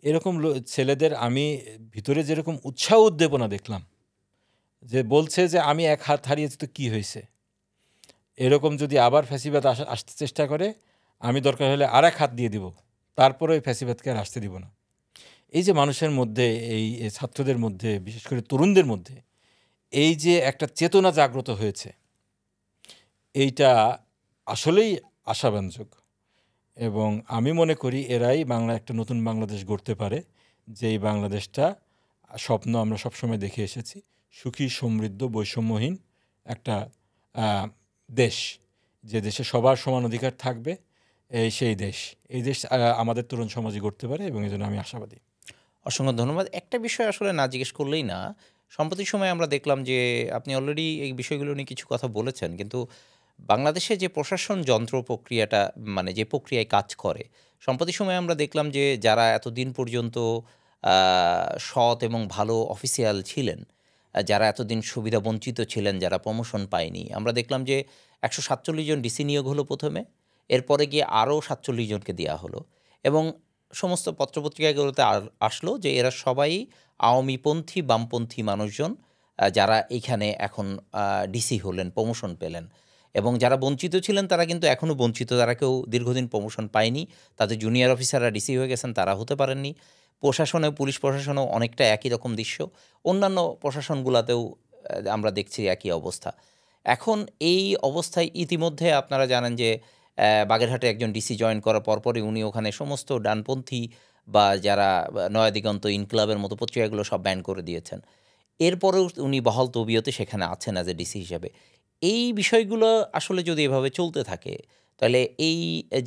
এরকম ছেলেদের আমি ভিতরে যেরকম উৎসাহ উদ্দীপনা দেখলাম, যে বলছে যে আমি এক হাত হারিয়েছি তো কী হয়েছে, এরকম যদি আবার ফ্যাসিবাদ আসতে চেষ্টা করে আমি দরকার হলে আর এক হাত দিয়ে দিব, তারপরে ওই ফ্যাসিবাদকে আর আসতে দিব না। এই যে মানুষের মধ্যে, এই ছাত্রদের মধ্যে, বিশেষ করে তরুণদের মধ্যে এই যে একটা চেতনা জাগ্রত হয়েছে, এইটা আসলেই আশাব্যঞ্জক। এবং আমি মনে করি এরাই একটা নতুন বাংলাদেশ গড়তে পারে, যেই বাংলাদেশটা স্বপ্ন আমরা সবসময় দেখে এসেছি, সুখী, সমৃদ্ধ, বৈষম্যহীন একটা দেশ, যে দেশে সবার সমান অধিকার থাকবে, সেই দেশ। এই দেশ আমাদের তরুণ সমাজই গড়তে পারে, এবং এই জন্য আমি আশাবাদী। অসংখ্য ধন্যবাদ। একটা বিষয় আসলে না জিজ্ঞেস করলেই না। সম্প্রতি সময়ে আমরা দেখলাম যে আপনি অলরেডি এই বিষয়গুলো নিয়ে কিছু কথা বলেছেন। কিন্তু বাংলাদেশে যে প্রশাসন যন্ত্র প্রক্রিয়াটা মানে যে প্রক্রিয়ায় কাজ করে, সম্প্রতি সময়ে আমরা দেখলাম যে যারা এতদিন পর্যন্ত আ সৎ এবং ভালো অফিসিয়াল ছিলেন, যারা এতদিন সুবিধা বঞ্চিত ছিলেন, যারা প্রমোশন পায়নি, আমরা দেখলাম যে ১৪৭ জন ডিসি নিয়োগ হলো ১ম এ। এরপরে গিয়ে আরও ৪৭ জনকে দেয়া হলো এবং সমস্ত পত্রপত্রিকাগুলোতে আসলো যে এরা সবাই আওয়ামীপন্থী, বামপন্থী মানুষজন, যারা এইখানে এখন ডিসি হলেন, প্রমোশন পেলেন। এবং যারা বঞ্চিত ছিলেন তারা কিন্তু এখনও বঞ্চিত, তারা কেউ দীর্ঘদিন প্রমোশন পায়নি। তাদের জুনিয়র অফিসাররা ডিসি হয়ে গেছেন, তারা হতে পারেননি। প্রশাসনেও, পুলিশ প্রশাসনেও অনেকটা একই রকম দৃশ্য। অন্যান্য প্রশাসনগুলাতেও আমরা দেখছি একই অবস্থা। এখন এই অবস্থায় ইতিমধ্যে আপনারা জানেন যে বাগেরহাটে একজন ডিসি জয়েন করার পরপরই উনি ওখানে সমস্ত ডানপন্থী বা যারা নয়া দিগন্ত, ইনকিলাবের মতো পত্রিকাগুলো সব ব্যান করে দিয়েছেন। এরপরেও উনি বহাল তবিয়তে সেখানে আছেন অ্যাজ এ ডিসি হিসাবে। এই বিষয়গুলো আসলে যদি এভাবে চলতে থাকে, তাহলে এই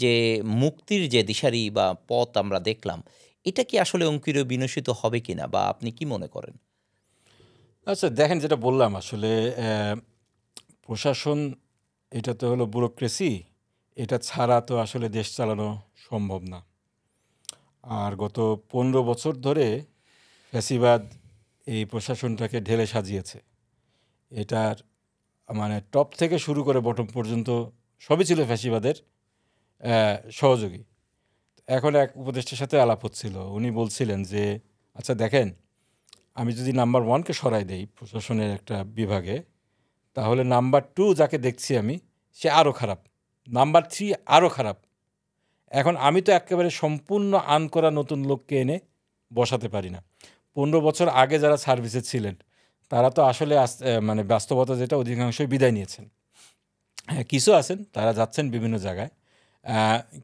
যে মুক্তির যে দিশারি বা পথ আমরা দেখলাম, এটা কি আসলে অঙ্কিত বিনশিত হবে কিনা বা আপনি কি মনে করেন? আচ্ছা, দেখেন, যেটা বললাম আসলে প্রশাসন, এটা তো হলো ব্যুরোক্রেসি, এটা ছাড়া তো আসলে দেশ চালানো সম্ভব না। আর গত ১৫ বছর ধরে ফ্যাসিবাদ এই প্রশাসনটাকে ঢেলে সাজিয়েছে। এটার মানে টপ থেকে শুরু করে বটম পর্যন্ত সবই ছিল ফ্যাসিবাদের সহযোগী। এখন এক উপদেষ্টার সাথে আলাপ হচ্ছিল, উনি বলছিলেন যে আচ্ছা দেখেন, আমি যদি নাম্বার 1কে সরাই দেই প্রশাসনের একটা বিভাগে, তাহলে নাম্বার 2 যাকে দেখছি আমি, সে আরও খারাপ, নাম্বার 3 আরও খারাপ। এখন আমি তো একেবারে সম্পূর্ণ আন করা নতুন লোককে এনে বসাতে পারি না। ১৫ বছর আগে যারা সার্ভিসে ছিলেন তারা তো আসলে মানে বাস্তবতা যেটা, অধিকাংশই বিদায় নিয়েছেন। হ্যাঁ, কিছু আছেন, তারা যাচ্ছেন বিভিন্ন জায়গায়।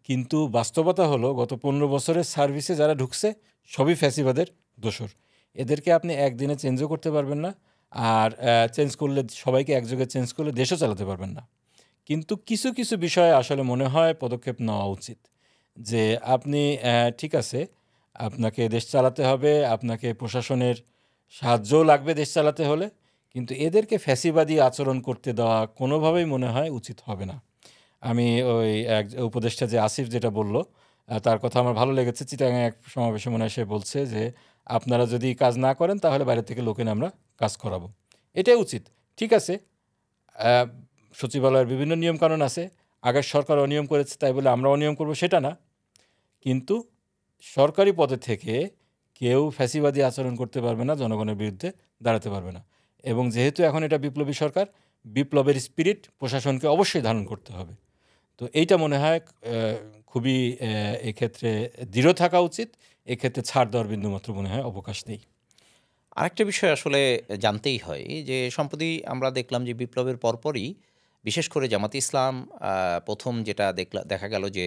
কিন্তু বাস্তবতা হলো গত ১৫ বছরের সার্ভিসে যারা ঢুকছে সবই ফ্যাসিবাদের দোসর। এদেরকে আপনি একদিনে চেঞ্জও করতে পারবেন না, আর চেঞ্জ করলে, সবাইকে একযোগে চেঞ্জ করলে দেশও চালাতে পারবেন না। কিন্তু কিছু কিছু বিষয়ে আসলে মনে হয় পদক্ষেপ নেওয়া উচিত, যে আপনি ঠিক আছে, আপনাকে দেশ চালাতে হবে, আপনাকে প্রশাসনের সাহায্যও লাগবে দেশ চালাতে হলে, কিন্তু এদেরকে ফ্যাসিবাদী আচরণ করতে দেওয়া কোনোভাবেই মনে হয় উচিত হবে না। আমি ওই এক উপদেষ্টা যে আসিফ যেটা বলল, তার কথা আমার ভালো লেগেছে। চিটাগাং এক সমাবেশে মনে হয় সে বলছে যে আপনারা যদি কাজ না করেন তাহলে বাইরে থেকে লোক এনে আমরা কাজ করাবো। এটাই উচিত। ঠিক আছে, সচিবালয়ের বিভিন্ন নিয়মকানুন আছে, আগের সরকার অনিয়ম করেছে তাই বলে আমরা অনিয়ম করব সেটা না, কিন্তু সরকারি পদে থেকে কেউ ফ্যাসিবাদী আচরণ করতে পারবে না, জনগণের বিরুদ্ধে দাঁড়াতে পারবে না। এবং যেহেতু এখন এটা বিপ্লবী সরকার, বিপ্লবের স্পিরিট প্রশাসনকে অবশ্যই ধারণ করতে হবে। তো এইটা মনে হয় খুবই এক্ষেত্রে দৃঢ় থাকা উচিত। এক্ষেত্রে ছাড় দেওয়ার বিন্দুমাত্র মনে হয় অবকাশ নেই। আরেকটা বিষয় আসলে জানতেই হয় যে সম্প্রতি আমরা দেখলাম যে বিপ্লবের পরপরই বিশেষ করে জামাতে ইসলাম ১ম যেটা দেখা গেল যে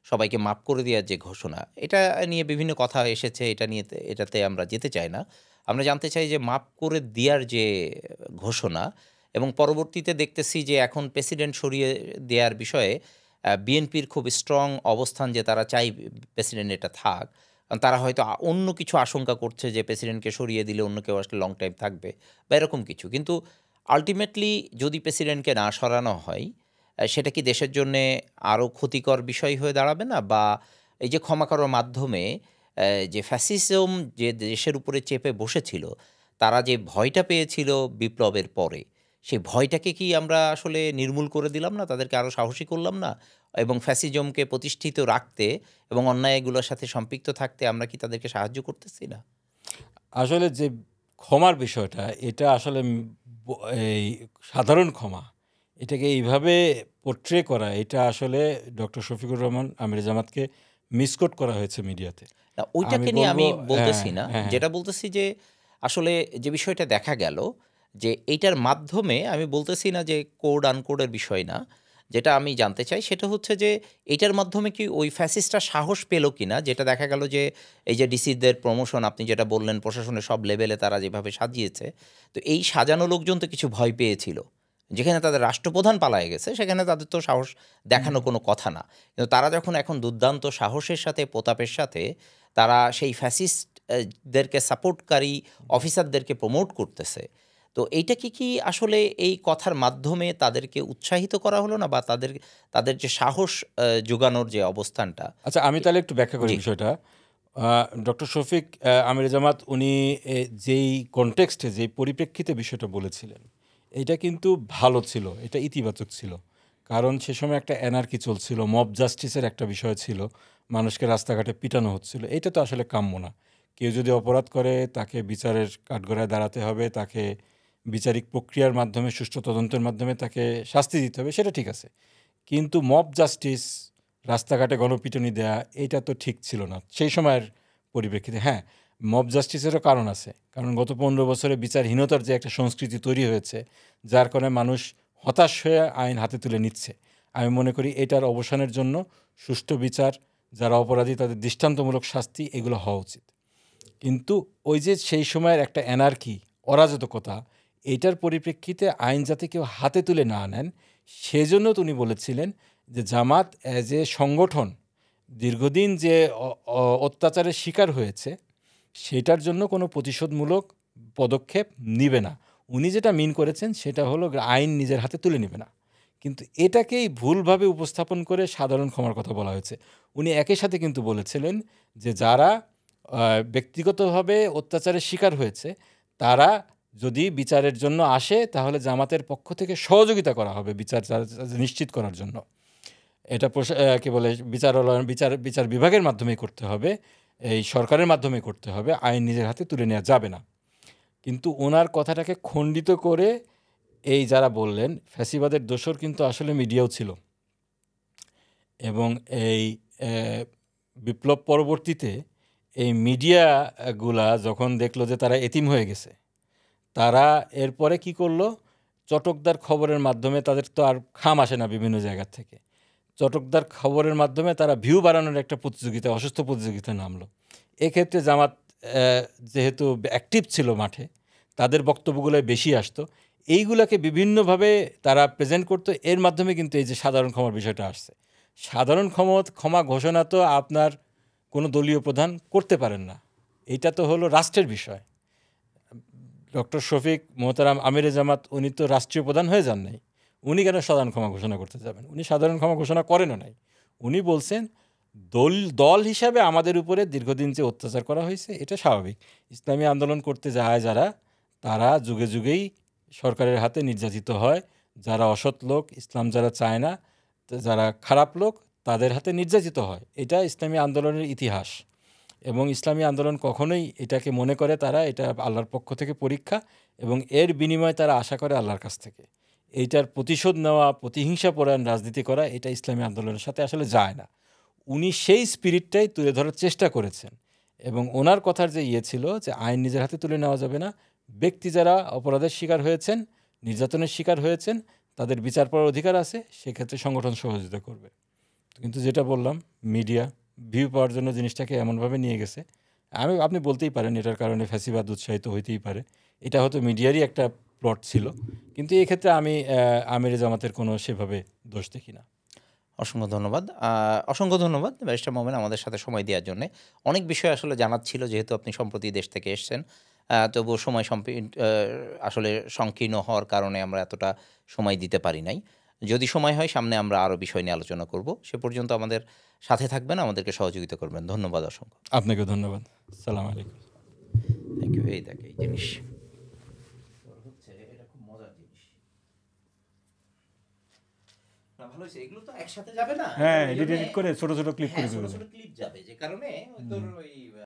সবাইকে মাফ করে দেওয়ার যে ঘোষণা, এটা নিয়ে বিভিন্ন কথা এসেছে। এটাতে আমরা যেতে চাই না। আমরা জানতে চাই যে মাফ করে দেওয়ার যে ঘোষণা এবং পরবর্তীতে দেখতেছি যে এখন প্রেসিডেন্ট সরিয়ে দেওয়ার বিষয়ে বিএনপির খুব স্ট্রং অবস্থান যে তারা চাই প্রেসিডেন্ট এটা থাক। কারণ তারা হয়তো অন্য কিছু আশঙ্কা করছে যে প্রেসিডেন্টকে সরিয়ে দিলে অন্য কেউ আসলে লং টাইম থাকবে বা এরকম কিছু। কিন্তু আল্টিমেটলি যদি প্রেসিডেন্টকে না সরানো হয়, সেটা কি দেশের জন্যে আরও ক্ষতিকর বিষয় হয়ে দাঁড়াবে না? বা এই যে ক্ষমা করার মাধ্যমে যে ফ্যাসিজম যে দেশের উপরে চেপে বসেছিল, তারা যে ভয়টা পেয়েছিল বিপ্লবের পরে, সেই ভয়টাকে কি আমরা আসলে নির্মূল করে দিলাম না? তাদেরকে আরো সাহসী করলাম না? এবং ফ্যাসিজমকে প্রতিষ্ঠিত রাখতে এবং অন্যায়গুলোর সাথে সম্পৃক্ত থাকতে আমরা কি তাদেরকে সাহায্য করতেছি না? আসলে যে ক্ষমার বিষয়টা, এটা আসলে এই সাধারণ ক্ষমা, এটাকে এইভাবে পোট্রে করা, এটা আসলে ডক্টর শফিকুর রহমান আমির জামাতকে মিসকোট করা হয়েছে মিডিয়াতে। না, আমি ওইটাকে নিয়ে বলব আমি হ্যাঁ, বলতেছি না। হ্যাঁ, হ্যাঁ। যেটা বলতেছি যে আসলে যে বিষয়টা দেখা গেল যে এইটার মাধ্যমে আমি বলতেছি না যে কোড আনকোডের বিষয় না। যেটা আমি জানতে চাই সেটা হচ্ছে যে এইটার মাধ্যমে কি ওই ফ্যাসিস্টরা সাহস পেল কিনা? যেটা দেখা গেল যে এই যে ডিসিদের প্রমোশন আপনি যেটা বললেন প্রশাসনের সব লেভেলে তারা যেভাবে সাজিয়েছে। তো এই সাজানো লোকজন তো কিছু ভয় পেয়েছিল। যেখানে তাদের রাষ্ট্রপ্রধান পালায়ে গেছে সেখানে তাদের তো সাহস দেখানো কোনো কথা না। কিন্তু তারা যখন এখন দুর্দান্ত সাহসের সাথে প্রতাপের সাথে তারা সেই ফ্যাসিস্ট দেরকে সাপোর্টকারী অফিসারদেরকে প্রমোট করতেছে। তো এইটা কি আসলে এই কথার মাধ্যমে তাদেরকে উৎসাহিত করা হলো না? বা তাদের যে সাহস জোগানোর যে অবস্থানটা আচ্ছা, আমি এ তাহলে একটু ব্যাখ্যা করি জি, বিষয়টা। ডক্টর শফিক আমির জামাত উনি যেই কনটেক্সটে, যেই পরিপ্রেক্ষিতে বিষয়টা বলেছিলেন, এইটা কিন্তু ভালো ছিল, এটা ইতিবাচক ছিল। কারণ সে সময় একটা অ্যানার্কি চলছিল, মব জাস্টিসের একটা বিষয় ছিল, মানুষকে রাস্তাঘাটে পিটানো হচ্ছিল। এটা তো আসলে কাম্য না। কেউ যদি অপরাধ করে তাকে বিচারের কাঠগড়ায় দাঁড়াতে হবে, তাকে বিচারিক প্রক্রিয়ার মাধ্যমে, সুষ্ঠু তদন্তের মাধ্যমে তাকে শাস্তি দিতে হবে, সেটা ঠিক আছে। কিন্তু মব জাস্টিস, রাস্তাঘাটে গণপিটুনি দেয়া, এটা তো ঠিক ছিল না সেই সময়ের পরিপ্রেক্ষিতে। হ্যাঁ, মব জাস্টিসেরও কারণ আছে। কারণ গত ১৫ বছরে বিচারহীনতার যে একটা সংস্কৃতি তৈরি হয়েছে, যার কারণে মানুষ হতাশ হয়ে আইন হাতে তুলে নিচ্ছে। আমি মনে করি এটার অবসানের জন্য সুষ্ঠু বিচার, যারা অপরাধী তাদের দৃষ্টান্তমূলক শাস্তি, এগুলো হওয়া উচিত। কিন্তু ওই যে সেই সময়ের একটা অ্যানার্কি, অরাজকতা, এইটার পরিপ্রেক্ষিতে আইন যাতে কেউ হাতে তুলে না নেন, সেজন্য তিনি বলেছিলেন যে জামাত অ্যাজ এ সংগঠন দীর্ঘদিন যে অত্যাচারের শিকার হয়েছে, সেটার জন্য কোনো প্রতিশোধমূলক পদক্ষেপ নিবে না। উনি যেটা মিন করেছেন সেটা হলো আইন নিজের হাতে তুলে নেবে না। কিন্তু এটাকেই ভুলভাবে উপস্থাপন করে সাধারণ ক্ষমার কথা বলা হয়েছে। উনি একই সাথে কিন্তু বলেছিলেন যে যারা ব্যক্তিগতভাবে অত্যাচারের শিকার হয়েছে, তারা যদি বিচারের জন্য আসে তাহলে জামাতের পক্ষ থেকে সহযোগিতা করা হবে বিচার নিশ্চিত করার জন্য। এটা কি বলে, বিচার বিভাগের মাধ্যমেই করতে হবে, এই সরকারের মাধ্যমেই করতে হবে, আইন নিজের হাতে তুলে নেওয়া যাবে না। কিন্তু ওনার কথাটাকে খণ্ডিত করে এই যারা বললেন ফ্যাসিবাদের দোসর কিন্তু আসলে মিডিয়াও ছিল। এবং এই বিপ্লব পরবর্তীতে এই মিডিয়াগুলা যখন দেখলো যে তারা এতিম হয়ে গেছে, তারা এরপরে কি করলো, চটকদার খবরের মাধ্যমে, তাদের তো আর খাম আসে না বিভিন্ন জায়গা থেকে, চটকদার খবরের মাধ্যমে তারা ভিউ বাড়ানোর একটা প্রতিযোগিতা, অসুস্থ প্রতিযোগিতায় নামলো। এক্ষেত্রে জামাত যেহেতু অ্যাক্টিভ ছিল মাঠে, তাদের বক্তব্যগুলো বেশি আসতো, এইগুলাকে বিভিন্নভাবে তারা প্রেজেন্ট করতো। এর মাধ্যমে কিন্তু এই যে সাধারণ ক্ষমার বিষয়টা আসছে। সাধারণ ক্ষমা ঘোষণা তো আপনার কোনো দলীয় প্রধান করতে পারেন না, এইটা তো হলো রাষ্ট্রের বিষয়। ডক্টর শফিক মোহতারাম আমিরে জামাত উনি তো রাষ্ট্রীয় প্রধান হয়ে যান নাই, উনি কেন সাধারণ ক্ষমা ঘোষণা করতে যাবেন? উনি সাধারণ ক্ষমা ঘোষণা করেনও নাই। উনি বলছেন দল হিসাবে আমাদের উপরে দীর্ঘদিন যে অত্যাচার করা হয়েছে এটা স্বাভাবিক। ইসলামী আন্দোলন করতে যায় যারা, তারা যুগে যুগেই সরকারের হাতে নির্যাতিত হয়। যারা অসৎ লোক, ইসলাম যারা চায় না, যারা খারাপ লোক, তাদের হাতে নির্যাতিত হয়। এটা ইসলামী আন্দোলনের ইতিহাস। এবং ইসলামী আন্দোলন কখনোই এটাকে মনে করে তারা এটা আল্লাহর পক্ষ থেকে পরীক্ষা, এবং এর বিনিময়ে তারা আশা করে আল্লাহর কাছ থেকে। এইটার প্রতিশোধ নেওয়া, প্রতিহিংসাপরায়ণ রাজনীতি করা, এটা ইসলামী আন্দোলনের সাথে আসলে যায় না। উনি সেই স্পিরিটটাই তুলে ধরার চেষ্টা করেছেন। এবং ওনার কথার যে ছিল যে আইন নিজের হাতে তুলে নেওয়া যাবে না, ব্যক্তি যারা অপরাধের শিকার হয়েছেন, নির্যাতনের শিকার হয়েছেন, তাদের বিচার পাওয়ার অধিকার আছে, সেক্ষেত্রে সংগঠন সহযোগিতা করবে। কিন্তু যেটা বললাম, মিডিয়া ভিউ পাওয়ার জন্য জিনিসটাকে এমনভাবে নিয়ে গেছে। আপনি বলতেই পারেন এটার কারণে ফ্যাসিবাদ উৎসাহিত হইতেই পারে, এটা হয়তো মিডিয়ারই একটা প্লট ছিল। কিন্তু এক্ষেত্রে আমি আমিরে জামাতের কোনো সেভাবে দোষ দেখি না। অসংখ্য ধন্যবাদ। অসংখ্য ধন্যবাদ ব্যারিস্টার মোমেন আমাদের সাথে সময় দেওয়ার জন্যে। অনেক বিষয় আসলে জানার ছিল যেহেতু আপনি সম্প্রতি দেশ থেকে এসছেন। তবুও সময় আসলে সংকীর্ণ হওয়ার কারণে আমরা এতটা সময় দিতে পারি নাই। যদি সময় হয় সামনে আমরা আরও বিষয় নিয়ে আলোচনা করব। সে পর্যন্ত আমাদের সাথে থাকবেন, আমাদেরকে সহযোগিতা করবেন। ধন্যবাদ অসংখ্য। আপনাকে ধন্যবাদ। আসসালামু আলাইকুম। Thank you. এই দেখ এই জিনিস হচ্ছে, এটা খুব মজার জিনিস। না ভালো হয়েছে, এগুলো তো একসাথে যাবে না। হ্যাঁ, ওই এডিট জন্যে করে ছোট ছোট ক্লিপ হ্যাঁ করে ছোট চলে ছোট যায়। ক্লিপ যাবে, যে কারণে তোর ওই